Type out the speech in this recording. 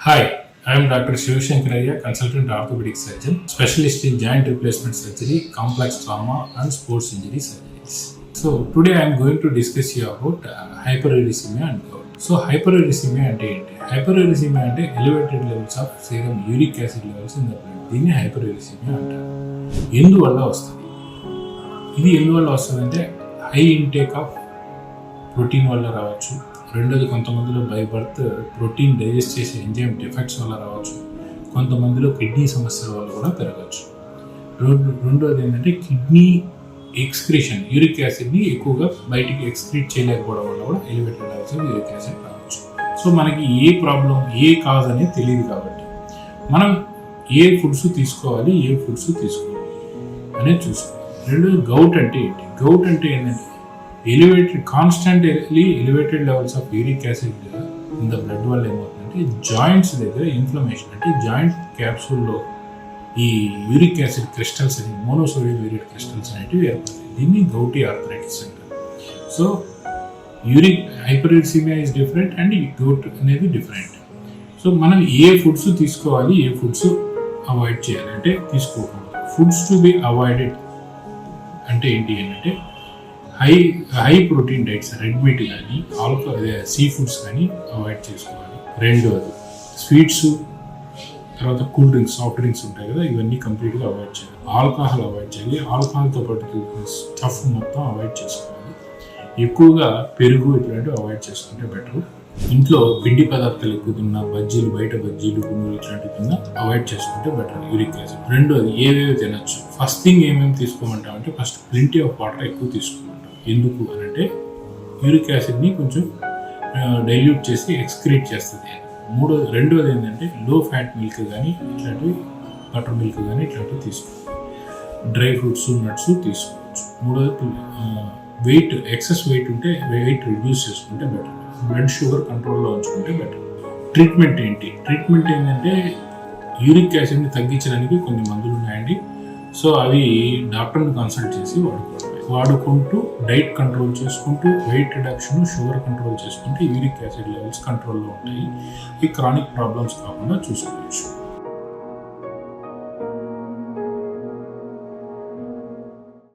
Hi, I am Dr. Shivashankaraya, consultant orthopedic surgeon, specialist in joint replacement surgery, complex trauma, and sports injury surgeries. So today I am going to discuss you about hyperuricemia and gout. So hyperuricemia అంటే ఏంటి? Hyperuricemia అంటే elevated levels of serum uric acid levels in the blood. దీన్ని hyperuricemia అంటారు. ఎందువల్ల వస్తుంది? ఇది ఎందువల్ల వస్తుంది అంటే హై ఇంటేక్ ఆఫ్ ప్రోటీన్ వల్ల రావచ్చు. రెండోది కొంతమందిలో బై బర్త్ ప్రోటీన్ డైజెస్ట్ చేసే ఎంజైమ్ డిఫెక్ట్స్ వల్ల రావచ్చు. కొంతమందిలో కిడ్నీ సమస్యల వల్ల కూడా పెరగచ్చు. రెండోది ఏంటంటే కిడ్నీ ఎక్స్క్రీషన్ యూరిక్ యాసిడ్ని ఎక్కువగా బయటికి ఎక్స్క్రీట్ చేయలేకపోవడం వల్ల కూడా elevated levels of uric acid రావచ్చు. సో మనకి ఏ ప్రాబ్లం ఏ కాజ్ అనేది తెలియదు కాబట్టి మనం ఏ ఫుడ్స్ తీసుకోవాలి ఏ ఫుడ్స్ తీసుకోవాలి అనేది చూసుకోవాలి. రెండోది గౌట్ అంటే ఏంటి? గౌట్ అంటే ఏంటంటే constantly elevated levels of uric acid in the blood వల్ల ఏమవుతుందంటే జాయింట్స్ దగ్గర ఇన్ఫ్లమేషన్ అంటే జాయింట్ క్యాప్సూల్లో ఈ యూరిక్ యాసిడ్ క్రిస్టల్స్ అని మోనోసోడియం యూరిక్ క్రిస్టల్స్ అనేటివి ఏర్పడతాయి. దీన్ని గౌటీ ఆర్థరైటిస్ అంటారు. So uric hyperuricemia is different and gout అనేది డిఫరెంట్. సో మనం ఏ ఫుడ్స్ తీసుకోవాలి ఏ ఫుడ్స్ అవాయిడ్ చేయాలి అంటే తీసుకోకూడదు. ఫుడ్స్ టు బి అవాయిడెడ్ అంటే ఏంటి అంటే high protein diets red meat కానీ సీ ఫుడ్స్ కానీ అవాయిడ్ చేసుకోవాలి. రెండోది స్వీట్స్, తర్వాత కూల్ డ్రింక్స్ సాఫ్ట్ డ్రింక్స్ ఉంటాయి కదా, ఇవన్నీ కంప్లీట్గా అవాయిడ్ చేయాలి. ఆల్కహాల్ అవాయిడ్ చేయాలి. ఆల్కహాల్తో పాటు స్టఫ్ మొత్తం అవాయిడ్ చేసుకోవాలి. ఎక్కువగా పెరుగు ఇట్లాంటివి అవాయిడ్ చేసుకుంటే బెటర్. ఇంట్లో పిండి పదార్థాలు ఎక్కువ తిన్నా, బజ్జీలు బయట బజ్జీలు పునుగులు ఇట్లాంటివి తిన్నా అవాయిడ్ చేసుకుంటే బెటర్ యూరిక్ యాసిడ్. రెండోది ఏవేవి తినచ్చు. ఫస్ట్ థింగ్ ఏమేమి తీసుకోమంటామంటే ఫస్ట్ ప్లెంటీ ఆఫ్ వాటర్ ఎక్కువ తీసుకోమంటాం. ఎందుకు అని అంటే యూరిక్ యాసిడ్ని కొంచెం డైల్యూట్ చేసి ఎక్స్క్రీట్ చేస్తుంది. రెండోది ఏంటంటే లో ఫ్యాట్ మిల్క్ కానీ ఇట్లాంటివి బటర్ మిల్క్ కానీ ఇట్లాంటివి తీసుకోవాలి. డ్రై ఫ్రూట్స్ నట్స్ తీసుకోవచ్చు. మూడోది వెయిట్ ఎక్సెస్ వెయిట్ ఉంటే వెయిట్ రిడ్యూస్ చేసుకుంటే బెటర్. బ్లడ్ షుగర్ కంట్రోల్లో ఉంచుకుంటే బెటర్. ట్రీట్మెంట్ ఏంటి? ట్రీట్మెంట్ ఏంటంటే యూరిక్ యాసిడ్ని తగ్గించడానికి కొన్ని మందులు ఉన్నాయండి. సో అవి డాక్టర్ని కన్సల్ట్ చేసి వాడుకుంటూ డైట్ కంట్రోల్ చేసుకుంటూ వెయిట్ రిడక్షన్ షుగర్ కంట్రోల్ చేసుకుంటే యూరిక్ యాసిడ్ లెవెల్స్ కంట్రోల్లో ఉంటాయి. ఈ క్రానిక్ ప్రాబ్లమ్స్ కాకుండా చూసుకోవచ్చు.